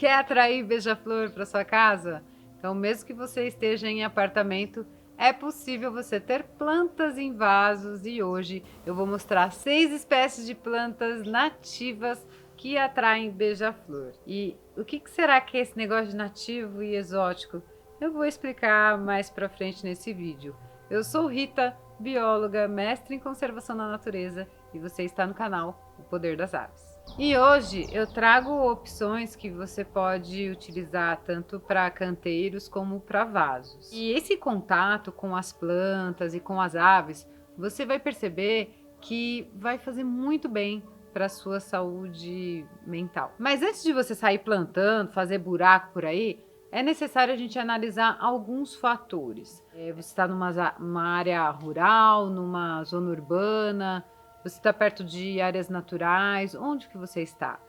Quer atrair beija-flor para sua casa? Então, mesmo que você esteja em apartamento, é possível você ter plantas em vasos e hoje eu vou mostrar 6 espécies de plantas nativas que atraem beija-flor. E o que será que é esse negócio de nativo e exótico? Eu vou explicar mais para frente nesse vídeo. Eu sou Rita, bióloga, mestre em conservação da natureza e você está no canal O Poder das Aves. E hoje eu trago opções que você pode utilizar tanto para canteiros como para vasos. E esse contato com as plantas e com as aves, você vai perceber que vai fazer muito bem para a sua saúde mental. Mas antes de você sair plantando, fazer buraco por aí, é necessário a gente analisar alguns fatores. Você está numa área rural, numa zona urbana, você está perto de áreas naturais, onde que você está?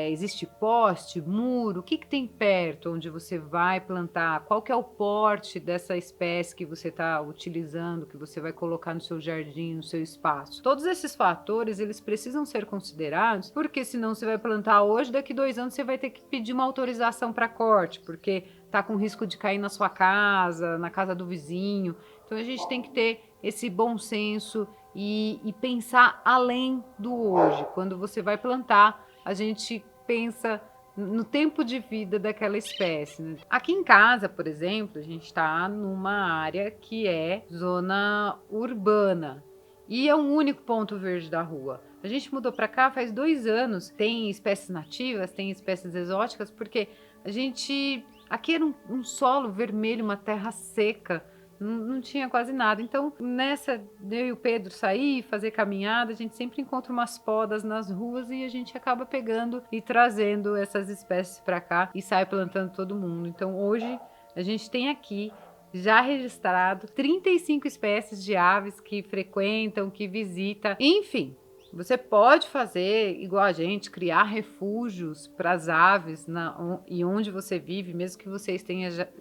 Existe poste, muro, o que tem perto onde você vai plantar? Qual que é o porte dessa espécie que você está utilizando, que você vai colocar no seu jardim, no seu espaço? Todos esses fatores, eles precisam ser considerados, porque senão você vai plantar hoje, daqui 2 anos você vai ter que pedir uma autorização para corte, porque está com risco de cair na sua casa, na casa do vizinho. Então a gente tem que ter esse bom senso e pensar além do hoje. Quando você vai plantar, a gente pensa no tempo de vida daquela espécie, né? Aqui em casa, por exemplo, a gente está numa área que é zona urbana e é o único ponto verde da rua. A gente mudou para cá faz 2 anos. Tem espécies nativas, tem espécies exóticas, porque a gente... Aqui era um solo vermelho, uma terra seca, não tinha quase nada. Então, eu e o Pedro sair, fazer caminhada, a gente sempre encontra umas podas nas ruas e a gente acaba pegando e trazendo essas espécies para cá e sai plantando todo mundo. Então, hoje a gente tem aqui já registrado 35 espécies de aves que frequentam, que visitam, enfim. Você pode fazer igual a gente, criar refúgios para as aves e onde você vive, mesmo que você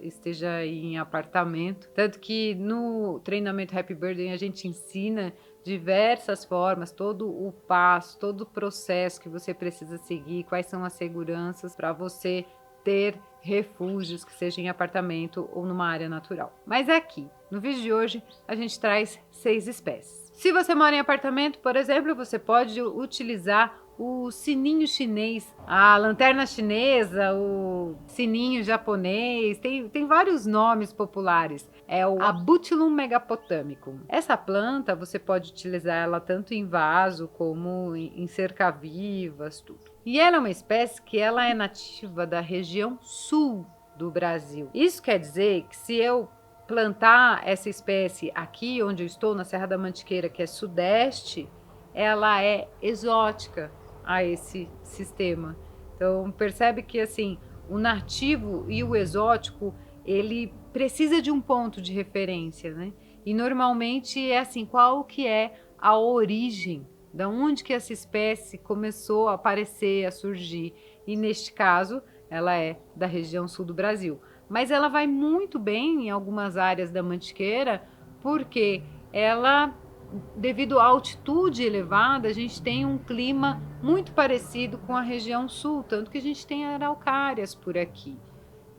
esteja em apartamento. Tanto que no treinamento Happy Birthday a gente ensina diversas formas, todo o passo, todo o processo que você precisa seguir, quais são as seguranças para você ter refúgios, que seja em apartamento ou numa área natural. Mas aqui, no vídeo de hoje, a gente traz 6 espécies. Se você mora em apartamento, por exemplo, você pode utilizar o sininho chinês, a lanterna chinesa, o sininho japonês, tem vários nomes populares. É o Abutilum megapotamicum. Essa planta, você pode utilizar ela tanto em vaso como em cerca-vivas, tudo. E ela é uma espécie que ela é nativa da região sul do Brasil. Isso quer dizer que se eu plantar essa espécie aqui onde eu estou, na Serra da Mantiqueira, que é sudeste, ela é exótica a esse sistema. Então percebe que assim, o nativo e o exótico, ele precisa de um ponto de referência, né? E normalmente é assim, qual que é a origem, da onde que essa espécie começou a aparecer, a surgir. E neste caso, ela é da região sul do Brasil. Mas ela vai muito bem em algumas áreas da Mantiqueira, porque ela, devido à altitude elevada, a gente tem um clima muito parecido com a região sul, tanto que a gente tem araucárias por aqui.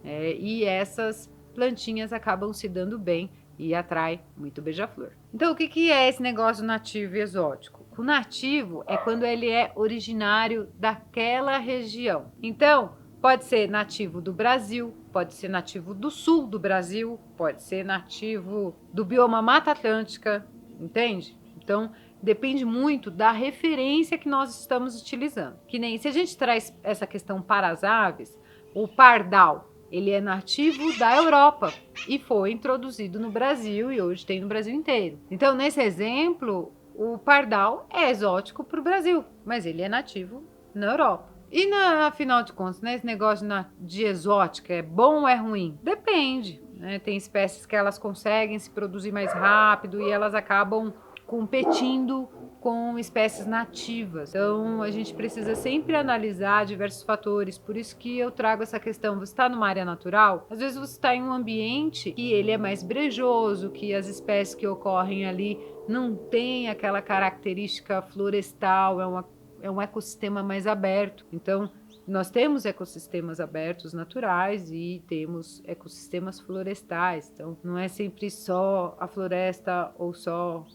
E essas plantinhas acabam se dando bem e atrai muito beija-flor. Então, o que é esse negócio nativo e exótico? O nativo é quando ele é originário daquela região. Então, pode ser nativo do Brasil, pode ser nativo do sul do Brasil, pode ser nativo do bioma Mata Atlântica, entende? Então, depende muito da referência que nós estamos utilizando. Que nem se a gente traz essa questão para as aves, o pardal, ele é nativo da Europa e foi introduzido no Brasil e hoje tem no Brasil inteiro. Então, nesse exemplo, o pardal é exótico para o Brasil, mas ele é nativo na Europa. E afinal de contas, né, esse negócio de exótica é bom ou é ruim? Depende, né? Tem espécies que elas conseguem se produzir mais rápido e elas acabam competindo com espécies nativas. Então a gente precisa sempre analisar diversos fatores, por isso que eu trago essa questão. Você está numa área natural, às vezes você está em um ambiente que ele é mais brejoso, que as espécies que ocorrem ali não têm aquela característica florestal, é um ecossistema mais aberto. Então Nós temos ecossistemas abertos naturais e temos ecossistemas florestais, então não é sempre só a floresta ou só...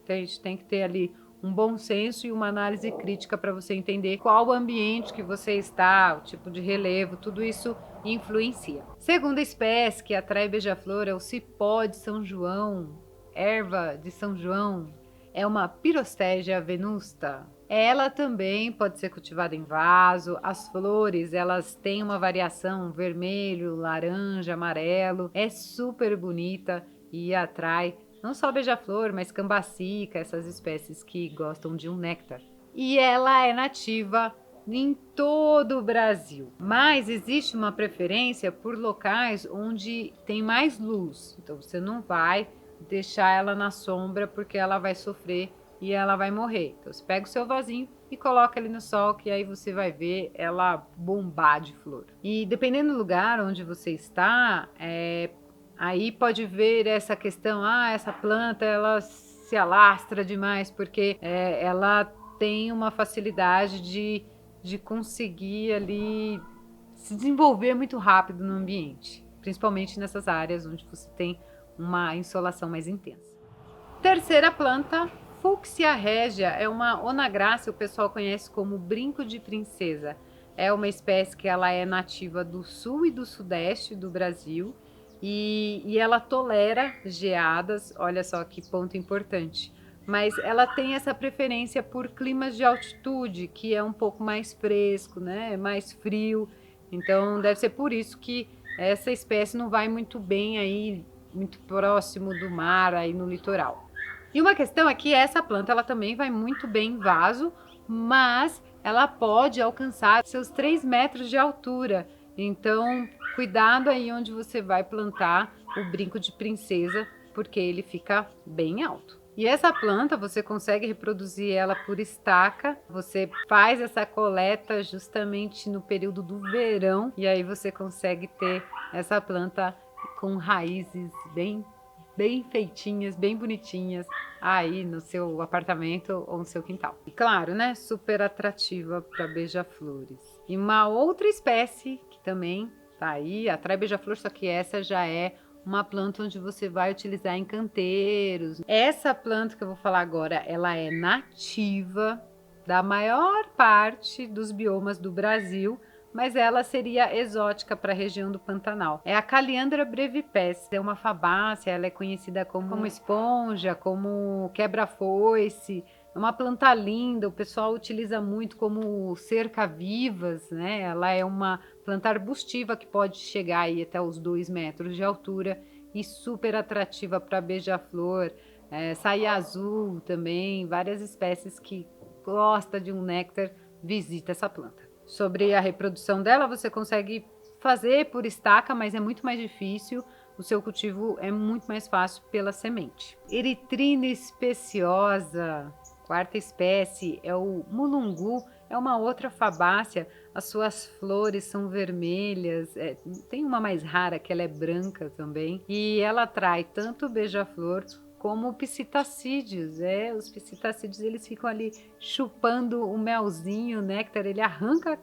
A gente tem que ter ali um bom senso e uma análise crítica para você entender qual o ambiente que você está, o tipo de relevo, tudo isso influencia. Segunda espécie que atrai beija-flor é o cipó de São João, erva de São João, é uma Pirostégia venusta. Ela também pode ser cultivada em vaso. As flores, elas têm uma variação vermelho, laranja, amarelo. É super bonita e atrai não só beija-flor, mas cambacica, essas espécies que gostam de um néctar. E ela é nativa em todo o Brasil, mas existe uma preferência por locais onde tem mais luz. Então você não vai deixar ela na sombra porque ela vai sofrer e ela vai morrer. Então você pega o seu vasinho e coloca ele no sol, que aí você vai ver ela bombar de flor. E dependendo do lugar onde você está, aí pode ver essa questão, essa planta ela se alastra demais porque ela tem uma facilidade de conseguir ali se desenvolver muito rápido no ambiente, principalmente nessas áreas onde você tem uma insolação mais intensa. Terceira planta, Fúcsia régia, é uma onagrácea, o pessoal conhece como brinco de princesa. É uma espécie que ela é nativa do sul e do sudeste do Brasil e ela tolera geadas, olha só que ponto importante. Mas ela tem essa preferência por climas de altitude, que é um pouco mais fresco, né? Mais frio. Então deve ser por isso que essa espécie não vai muito bem aí, muito próximo do mar, aí no litoral. E uma questão é que essa planta ela também vai muito bem em vaso, mas ela pode alcançar seus 3 metros de altura. Então, cuidado aí onde você vai plantar o brinco de princesa, porque ele fica bem alto. E essa planta você consegue reproduzir ela por estaca, você faz essa coleta justamente no período do verão e aí você consegue ter essa planta com raízes bem feitinhas, bem bonitinhas aí no seu apartamento ou no seu quintal. E claro, né, super atrativa para beija-flores. E uma outra espécie que também tá aí, atrai beija-flor, só que essa já é uma planta onde você vai utilizar em canteiros. Essa planta que eu vou falar agora, ela é nativa da maior parte dos biomas do Brasil, mas ela seria exótica para a região do Pantanal. É a Calliandra brevipes, é uma fabácea, ela é conhecida como esponja, como quebra-foice, é uma planta linda, o pessoal utiliza muito como cerca-vivas, né? Ela é uma planta arbustiva que pode chegar aí até os 2 metros de altura e super atrativa para beija-flor, saia azul também, várias espécies que gostam de um néctar, visita essa planta. Sobre a reprodução dela, você consegue fazer por estaca, mas é muito mais difícil. O seu cultivo é muito mais fácil pela semente. Eritrina especiosa, quarta espécie, é o mulungu, é uma outra fabácea. As suas flores são vermelhas, tem uma mais rara que ela é branca também. E ela atrai tanto o beija-flor como psitacídeos. Os psitacídeos eles ficam ali chupando o melzinho, o néctar, ele arranca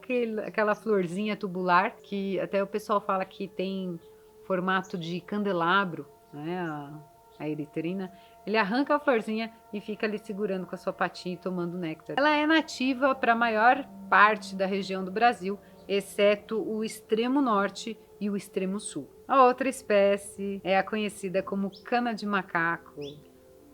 aquela florzinha tubular, que até o pessoal fala que tem formato de candelabro, né, a eritrina. Ele arranca a florzinha e fica ali segurando com a sua patinha e tomando néctar. Ela é nativa para a maior parte da região do Brasil, exceto o extremo norte e o extremo sul. A outra espécie é a conhecida como cana de macaco.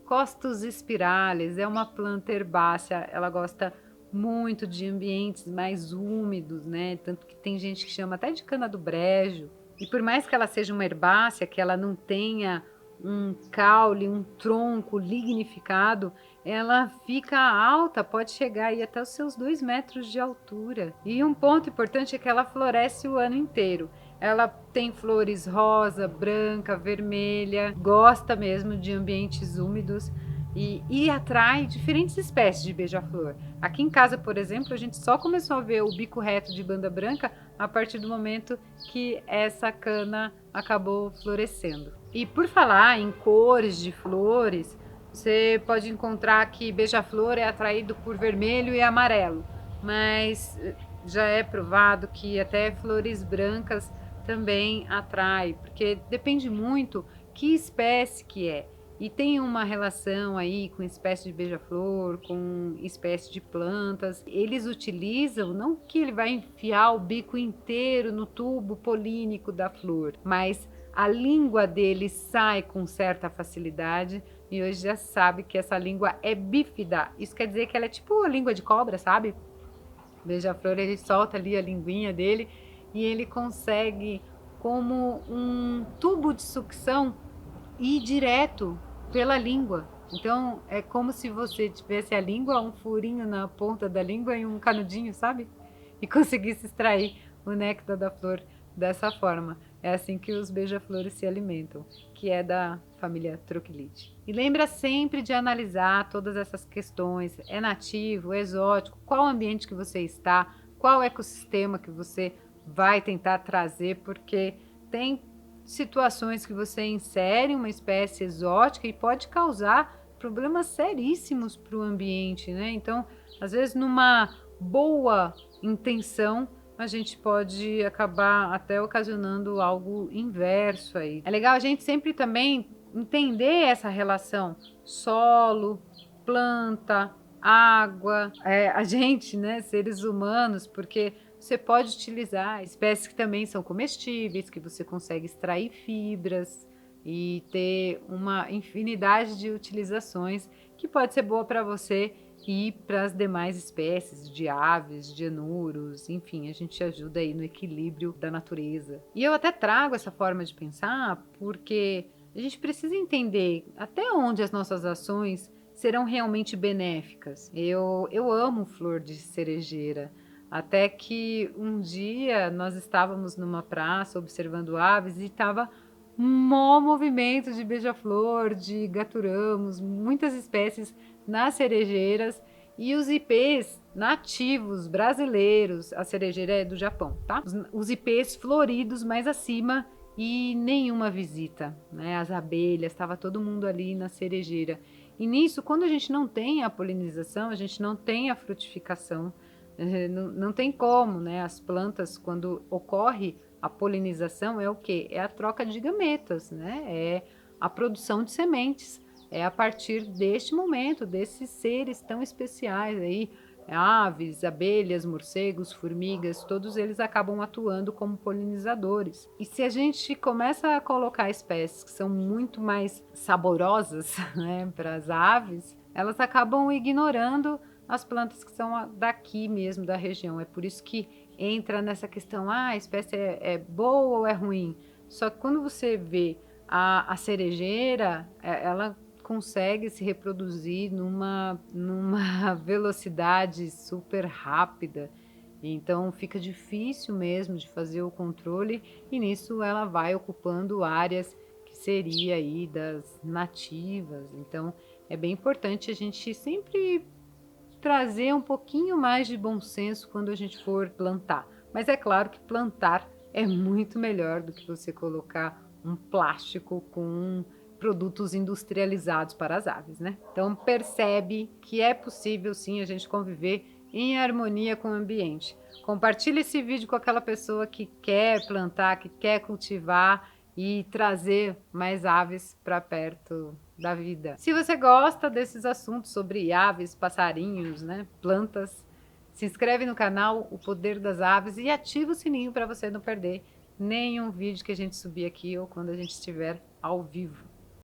Costus spiralis é uma planta herbácea, ela gosta muito de ambientes mais úmidos, né? Tanto que tem gente que chama até de cana do brejo. E por mais que ela seja uma herbácea, que ela não tenha um caule, um tronco lignificado, ela fica alta, pode chegar aí até os seus 2 metros de altura. E um ponto importante é que ela floresce o ano inteiro. Ela tem flores rosa, branca, vermelha, gosta mesmo de ambientes úmidos e atrai diferentes espécies de beija-flor. Aqui em casa, por exemplo, a gente só começou a ver o bico reto de banda branca a partir do momento que essa cana acabou florescendo. E por falar em cores de flores, você pode encontrar que beija-flor é atraído por vermelho e amarelo, mas já é provado que até flores brancas também atrai, porque depende muito que espécie que é. E tem uma relação aí com espécie de beija-flor, com espécie de plantas. Eles utilizam, não que ele vai enfiar o bico inteiro no tubo polínico da flor, mas a língua dele sai com certa facilidade e hoje já sabe que essa língua é bífida. Isso quer dizer que ela é tipo a língua de cobra, sabe? O beija-flor, ele solta ali a linguinha dele e ele consegue, como um tubo de sucção, ir direto pela língua. Então é como se você tivesse a língua, um furinho na ponta da língua e um canudinho, sabe? E conseguisse extrair o néctar da flor dessa forma. É assim que os beija-flores se alimentam, que é da família Trochilidae. E lembra sempre de analisar todas essas questões: é nativo, é exótico, qual ambiente que você está, qual ecossistema que você vai tentar trazer, porque tem situações que você insere uma espécie exótica e pode causar problemas seríssimos para o ambiente, né? Então, às vezes, numa boa intenção, a gente pode acabar até ocasionando algo inverso aí. É legal a gente sempre também entender essa relação solo, planta, água, a gente, né, seres humanos, porque você pode utilizar espécies que também são comestíveis, que você consegue extrair fibras e ter uma infinidade de utilizações que pode ser boa para você e para as demais espécies de aves, de anuros, enfim, a gente ajuda aí no equilíbrio da natureza. E eu até trago essa forma de pensar porque a gente precisa entender até onde as nossas ações serão realmente benéficas. Eu amo flor de cerejeira. Até que um dia nós estávamos numa praça observando aves e estava um maior movimento de beija-flor, de gaturamos, muitas espécies nas cerejeiras e os ipês nativos brasileiros, a cerejeira é do Japão, tá? Os ipês floridos mais acima e nenhuma visita, né? As abelhas, estava todo mundo ali na cerejeira. E nisso, quando a gente não tem a polinização, a gente não tem a frutificação, não tem como, né? As plantas, quando ocorre a polinização, é o quê? É a troca de gametas, né? É a produção de sementes. É a partir deste momento, desses seres tão especiais aí, aves, abelhas, morcegos, formigas, todos eles acabam atuando como polinizadores. E se a gente começa a colocar espécies que são muito mais saborosas, né, para as aves, elas acabam ignorando as plantas que são daqui mesmo, da região. É por isso que entra nessa questão, a espécie é boa ou é ruim? Só que quando você vê a cerejeira, ela consegue se reproduzir numa velocidade super rápida. Então fica difícil mesmo de fazer o controle e nisso ela vai ocupando áreas que seria aí das nativas. Então é bem importante a gente sempre trazer um pouquinho mais de bom senso quando a gente for plantar. Mas é claro que plantar é muito melhor do que você colocar um plástico com produtos industrializados para as aves, né? Então percebe que é possível sim a gente conviver em harmonia com o ambiente. Compartilhe esse vídeo com aquela pessoa que quer plantar, que quer cultivar e trazer mais aves para perto da vida. Se você gosta desses assuntos sobre aves, passarinhos, né, plantas, se inscreve no canal O Poder das Aves e ativa o sininho para você não perder nenhum vídeo que a gente subir aqui ou quando a gente estiver ao vivo.